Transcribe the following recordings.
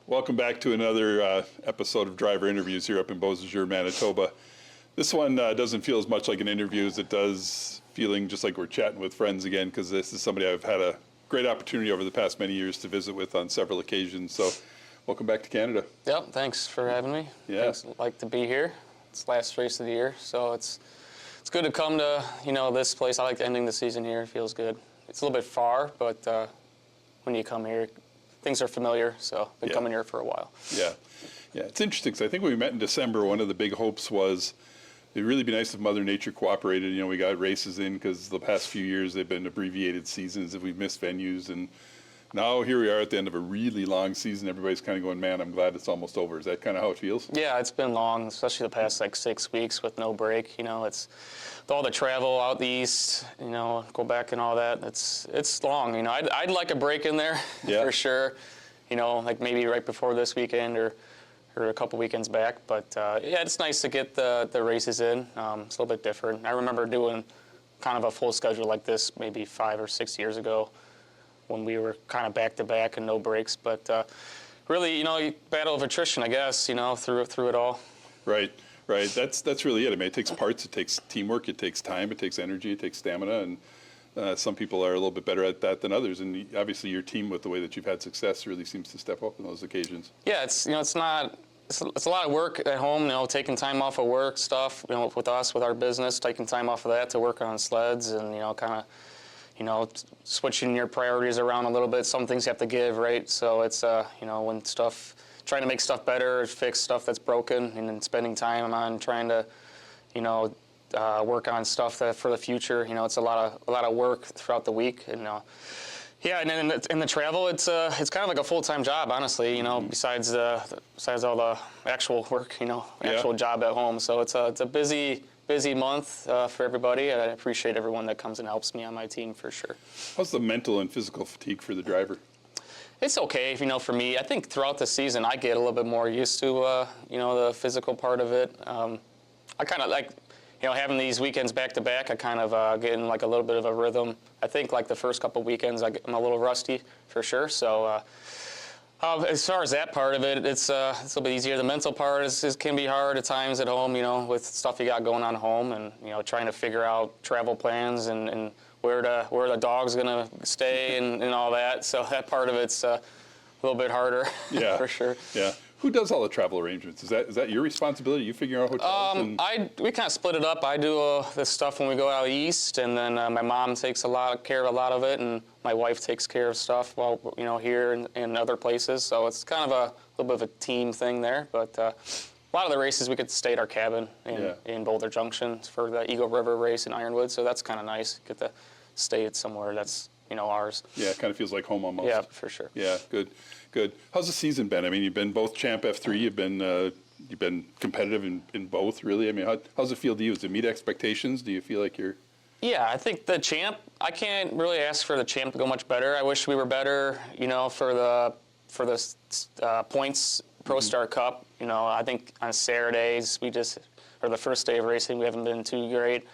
Welcome back to another episode of Driver Interviews here up in Beausejour, Manitoba. This one doesn't feel as much like an interview as it does feeling just like we're chatting with friends again, because this is somebody I've had a great opportunity over the past many years to visit with on several occasions. So welcome back to Canada. Yep, thanks for having me. Yeah. Thanks, like to be here. It's the last race of the year, so it's good to come to, this place. I like ending the season here. It feels good. It's a little bit far, but when you come here, things are familiar, so I've been coming here for a while. Yeah, it's interesting, because I think when we met in December, one of the big hopes was it'd really be nice if Mother Nature cooperated. We got races in, because the past few years they've been abbreviated seasons, if we've missed venues, and now here we are at the end of a really long season. Everybody's kind of going, man, I'm glad it's almost over. Is that kind of how it feels? Yeah, it's been long, especially the past 6 weeks with no break. It's all the travel out the east, go back and all that. It's long. I'd like a break in there for sure. Like maybe right before this weekend or a couple weekends back. But it's nice to get the races in. It's a little bit different. I remember doing kind of a full schedule like this maybe 5 or 6 years ago, when we were kind of back-to-back and no breaks. But really, battle of attrition, I guess, through it all. Right. That's really it. I mean, it takes parts, it takes teamwork, it takes time, it takes energy, it takes stamina, and some people are a little bit better at that than others. And obviously your team, with the way that you've had success, really seems to step up on those occasions. Yeah, it's a lot of work at home, taking time off of work stuff, with us, with our business, taking time off of that to work on sleds and, kind of, switching your priorities around a little bit. Some things you have to give, right? So it's, when trying to make stuff better, fix stuff that's broken, and then spending time on trying to, work on stuff that for the future. It's a lot of work throughout the week, and and then in the travel, it's kind of like a full-time job, honestly. Besides all the actual work, actual job at home. So it's a busy month for everybody, and I appreciate everyone that comes and helps me on my team for sure. How's the mental and physical fatigue for the driver? It's okay, for me. I think throughout the season I get a little bit more used to, the physical part of it. I kind of like, having these weekends back to back, I kind of get in like a little bit of a rhythm. I think like the first couple weekends I'm a little rusty for sure. So as far as that part of it, it's a little bit easier. The mental part can be hard at times at home, with stuff you got going on home, and trying to figure out travel plans and where the dog's gonna stay and all that. So that part of it's a little bit harder, for sure. Yeah. Who does all the travel arrangements? Is that your responsibility? You figure out hotels? We kind of split it up. I do this stuff when we go out east, and then my mom takes care of a lot of it, and my wife takes care of stuff while here and other places. So it's kind of a little bit of a team thing there. But a lot of the races we get to stay at our cabin in Boulder Junction for the Eagle River race in Ironwood. So that's kind of nice. Get to stay at somewhere that's ours. Yeah, it kind of feels like home almost. Yeah, for sure. Yeah, good. How's the season been? I mean, you've been both Champ F3. You've been competitive in both, really. I mean, how's it feel to you? Does it meet expectations? Do you feel like you're? Yeah, I think the Champ. I can't really ask for the Champ to go much better. I wish we were better, for the points Pro Star Cup. I think on Saturdays or the first day of racing, we haven't been too great.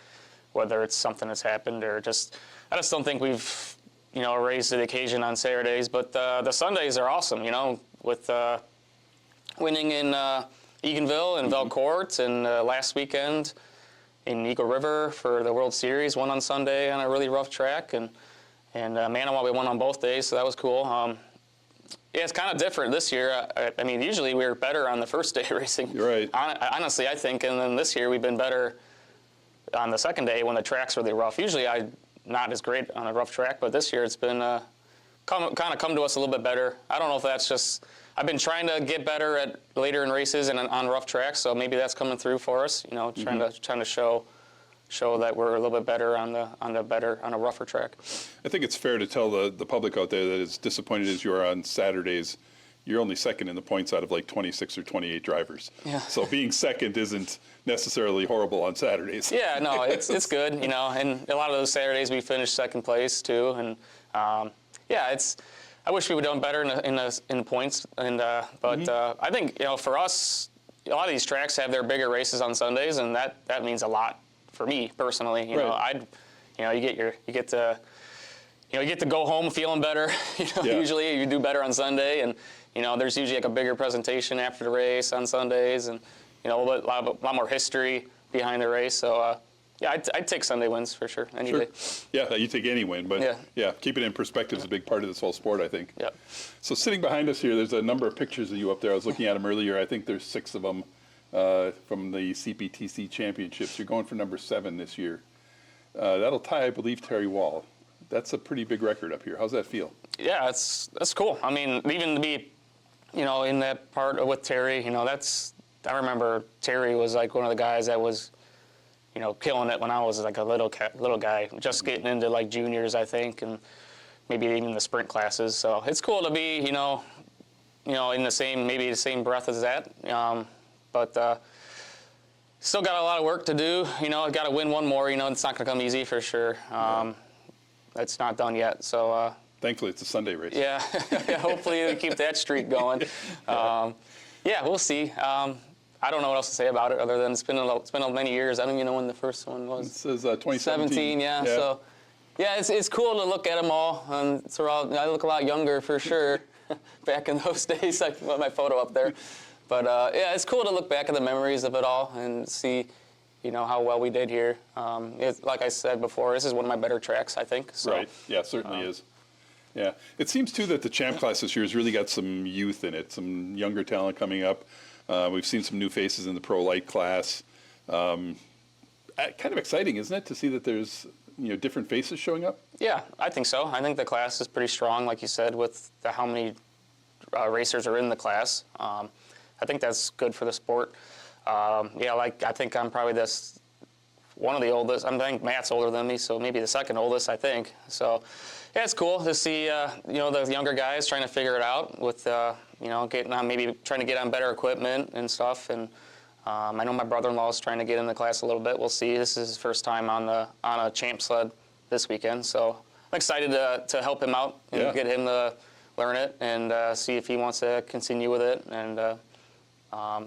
Whether it's something that's happened or I just don't think we've raised to the occasion on Saturdays. But the Sundays are awesome, with winning in Eganville and Valcourt, and last weekend in Eagle River for the World Series, won on Sunday on a really rough track, and Manawa we won on both days, so that was cool. It's kind of different this year. I mean, usually we were better on the first day of racing. You're right. Honestly, I think, and then this year we've been better on the second day when the track's really rough. Usually I'm not as great on a rough track, but this year it's been come to us a little bit better. I don't know if that's just I've been trying to get better at later in races and on rough tracks, so maybe that's coming through for us. Trying to show that we're a little bit better on a rougher track. I think it's fair to tell the public out there that as disappointed as you are on Saturdays, you're only second in the points out of like 26 or 28 drivers. Yeah. So being second isn't necessarily horrible on Saturdays. Yeah, no, it's good, and a lot of those Saturdays we finished second place too, and I wish we would have done better in the points, and but I think for us, a lot of these tracks have their bigger races on Sundays, and that means a lot for me personally. You get to go home feeling better. Usually you do better on Sunday, and there's usually like a bigger presentation after the race on Sundays, and a lot more history behind the race. So yeah, I'd take Sunday wins for sure any day. Yeah, you take any win, but yeah, keep it in perspective is a big part of this whole sport, I think. Yeah. So sitting behind us here, there's a number of pictures of you up there. I was looking at them earlier. I think there's 6 of them from the CPTC championships. You're going for number 7 this year. That'll tie, I believe, Terry Wall. That's a pretty big record up here. How's that feel? Yeah, that's cool. I mean, even to be, in that part with Terry, I remember Terry was like one of the guys that was, killing it when I was like a little guy, just getting into like juniors, I think, and maybe even the sprint classes. So it's cool to be, in the same breath as that. But still got a lot of work to do. I've got to win one more. It's not going to come easy for sure. It's not done yet. So thankfully, it's a Sunday race. Yeah, hopefully we keep that streak going. Yeah, we'll see. I don't know what else to say about it other than it's been many years. I don't even know when the first one was. It says 2017. Yeah. So, yeah, it's cool to look at them all. And I look a lot younger for sure. Back in those days, I put my photo up there. But yeah, it's cool to look back at the memories of it all and see, how well we did here. Like I said before, this is one of my better tracks, I think. So, right. Yeah, it certainly is. Yeah. It seems too that the champ class this year has really got some youth in it, some younger talent coming up. We've seen some new faces in the pro light class. Kind of exciting, isn't it, to see that there's different faces showing up? Yeah, I think so. I think the class is pretty strong, like you said, with how many racers are in the class. I think that's good for the sport. I think I'm probably one of the oldest. I think Matt's older than me, so maybe the second oldest, I think. So, yeah, it's cool to see, the younger guys trying to figure it out with, getting on, maybe trying to get on better equipment and stuff. And I know my brother-in-law is trying to get in the class a little bit. We'll see. This is his first time on a champ sled this weekend, so I'm excited to help him out and get him to learn it and see if he wants to continue with it. And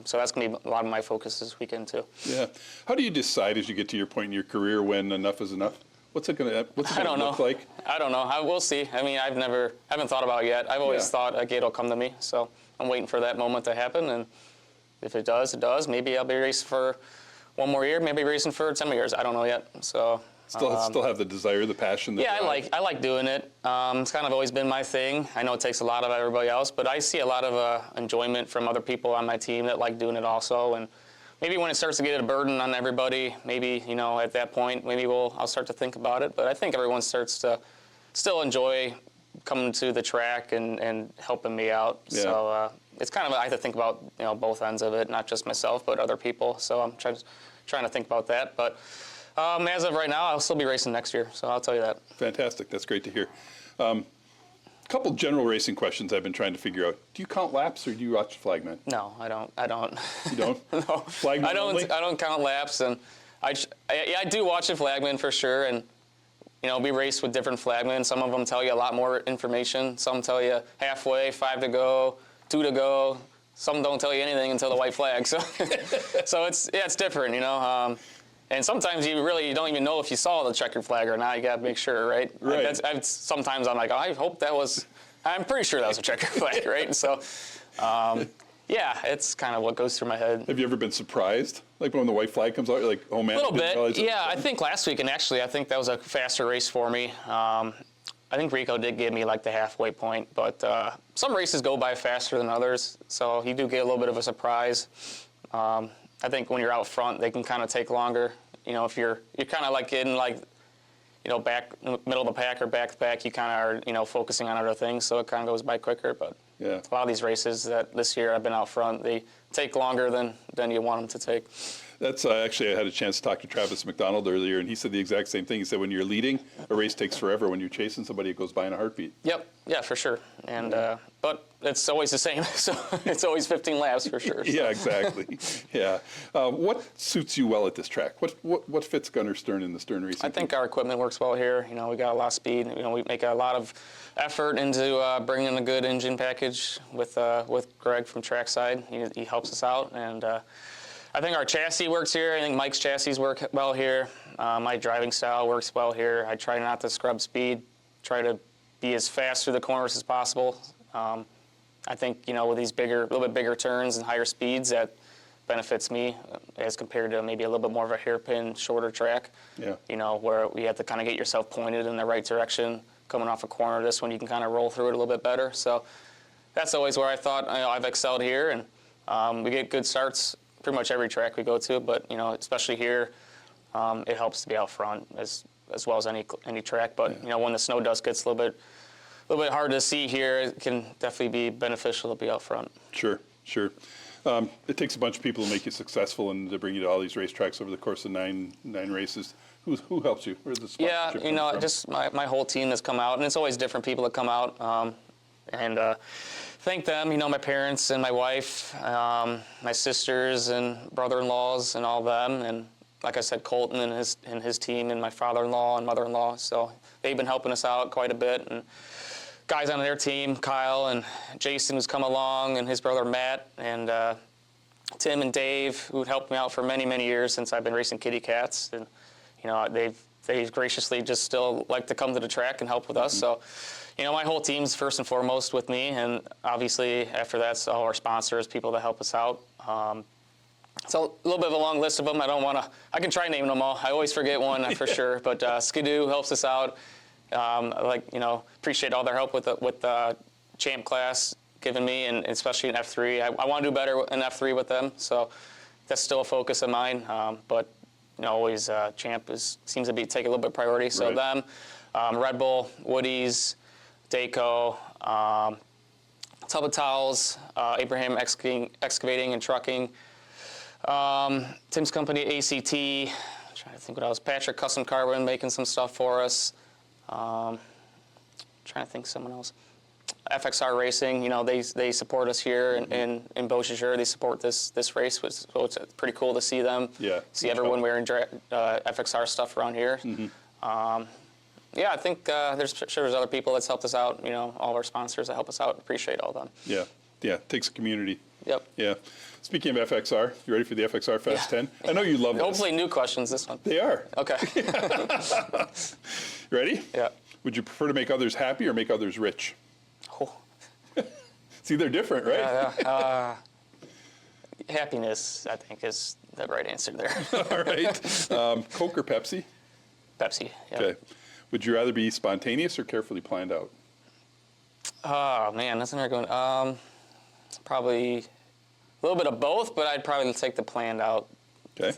so that's going to be a lot of my focus this weekend too. Yeah. How do you decide as you get to your point in your career when enough is enough? What's it going to look like? I don't know. We'll see. I mean, I haven't thought about it yet. I've always thought like it'll come to me. So I'm waiting for that moment to happen. And if it does, it does. Maybe I'll be racing for one more year. Maybe racing for 10 more years. I don't know yet. So still have the desire, the passion. Yeah, I like doing it. It's kind of always been my thing. I know it takes a lot of everybody else, but I see a lot of enjoyment from other people on my team that like doing it also. And maybe when it starts to get a burden on everybody, maybe, at that point, maybe I'll start to think about it. But I think everyone starts to still enjoy coming to the track and helping me out. Yeah. So it's kind of, I have to think about, both ends of it, not just myself, but other people. So I'm trying to think about that. But as of right now, I'll still be racing next year. So I'll tell you that. Fantastic. That's great to hear. Couple general racing questions I've been trying to figure out. Do you count laps or do you watch Flagman? No, I don't. You don't? No. Flagman only? I don't count laps, and I do watch a Flagman for sure, and we race with different Flagmen. Some of them tell you a lot more information. Some tell you halfway, 5 to go, 2 to go. Some don't tell you anything until the white flag. So, so it's different, And sometimes you don't even know if you saw the checkered flag or not. You got to make sure, right? Right. Sometimes I'm like, I hope I'm pretty sure that was a checkered flag, right? And so, yeah, it's kind of what goes through my head. Have you ever been surprised? Like when the white flag comes out, you're like, oh man. A little bit, yeah. I think last week, and actually I think that was a faster race for me. I think Rico did give me like the halfway point, but some races go by faster than others, so you do get a little bit of a surprise. I think when you're out front, they can kind of take longer. If you're kind of like in back middle of the pack or back to pack, you kind of are focusing on other things, so it kind of goes by quicker. But yeah, a lot of these races that this year I've been out front, they take longer than you want them to take. That's actually, I had a chance to talk to Travis McDonald earlier, and he said the exact same thing. He said when you're leading, a race takes forever. When you're chasing somebody, it goes by in a heartbeat. Yep, yeah, for sure. And but it's always the same, so it's always 15 laps for sure. So. Yeah, exactly. Yeah. What suits you well at this track? What fits Gunnar Sterne in the Sterne Racing? I think our equipment works well here. We got a lot of speed. We make a lot of effort into bringing a good engine package with Greg from Trackside. He helps us out, and I think our chassis works here. I think Mike's chassis work well here. My driving style works well here. I try not to scrub speed. Try to be as fast through the corners as possible. I think, with these little bit bigger turns and higher speeds, that benefits me as compared to maybe a little bit more of a hairpin, shorter track. Yeah. Where you have to kind of get yourself pointed in the right direction. Coming off a corner, this one you can kind of roll through it a little bit better. So that's always where I thought I've excelled here, and we get good starts pretty much every track we go to. But especially here, it helps to be out front as well as any track. But when the snow dust gets a little bit hard to see here, it can definitely be beneficial to be out front. Sure. It takes a bunch of people to make you successful and to bring you to all these racetracks over the course of nine races. Who helps you? Where's the sponsorship come from? Just my whole team that's come out, and it's always different people that come out. And thank them, my parents and my wife, my sisters and brother-in-laws and all them, and like I said, Colton and his team, and my father-in-law and mother-in-law. So they've been helping us out quite a bit, and guys on their team, Kyle and Jason, who's come along, and his brother Matt, and Tim and Dave, who helped me out for many, many years since I've been racing kitty cats. And they've graciously just still like to come to the track and help with us. So, my whole team's first and foremost with me, and obviously after that's all our sponsors, people that help us out. So a little bit of a long list of them. I can try naming them all. I always forget one for sure, but Skidoo helps us out. Appreciate all their help with the champ class given me, and especially in F3. I want to do better in F3 with them, so that's still a focus of mine. But always champ seems to be taking a little bit of priority. So right. Them, Red Bull, Woody's, Dayco, Tub of Towels, Abraham Excavating and Trucking, Tim's company ACT. I'm trying to think what else. Patrick Custom Carbon making some stuff for us. Trying to think someone else. FXR Racing, they support us here in Beausejour. They support this race, so it's pretty cool to see them. Yeah. See everyone wearing FXR stuff around here. Mm-hmm. I think there's other people that's helped us out. All of our sponsors that help us out. Appreciate all of them. Yeah. It takes a community. Yep. Yeah. Speaking of FXR, you ready for the FXR Fast 10? I know you love this. Hopefully new questions this one. They are. Okay. Ready? Yeah. Would you prefer to make others happy or make others rich? Oh. See, they're different, right? Yeah. Happiness, I think, is the right answer there. All right. Coke or Pepsi? Pepsi. Yeah. Okay. Would you rather be spontaneous or carefully planned out? Oh man, that's another good one. Probably a little bit of both, but I'd probably take the planned out. Okay.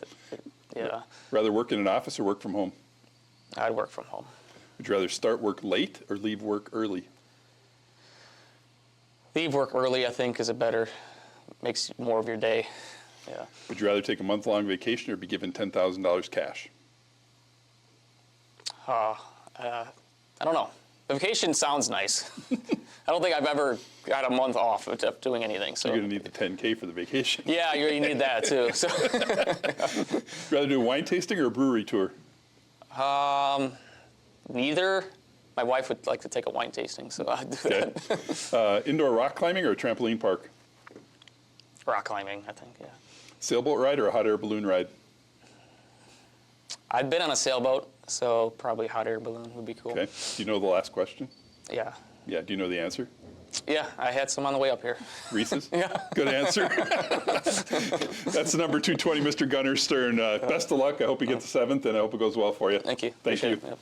Yeah. Rather work in an office or work from home? I'd work from home. Would you rather start work late or leave work early? Leave work early, I think, makes more of your day. Yeah. Would you rather take a month-long vacation or be given $10,000 cash? I don't know. The vacation sounds nice. I don't think I've ever got a month off of doing anything. So you're going to need the $10K for the vacation. Yeah, you need that too. So. Rather do a wine tasting or a brewery tour? Neither. My wife would like to take a wine tasting, so I'd do that. Indoor rock climbing or a trampoline park? Rock climbing, I think, yeah. Sailboat ride or a hot air balloon ride? I've been on a sailboat, so probably hot air balloon would be cool. Okay. Do you know the last question? Yeah. Yeah. Do you know the answer? Yeah, I had some on the way up here. Reese's? Yeah. Good answer. That's the number 220, Mr. Gunnar Sterne. Best of luck. I hope you get the 7th, and I hope it goes well for you. Thank you. Thank you. Yep.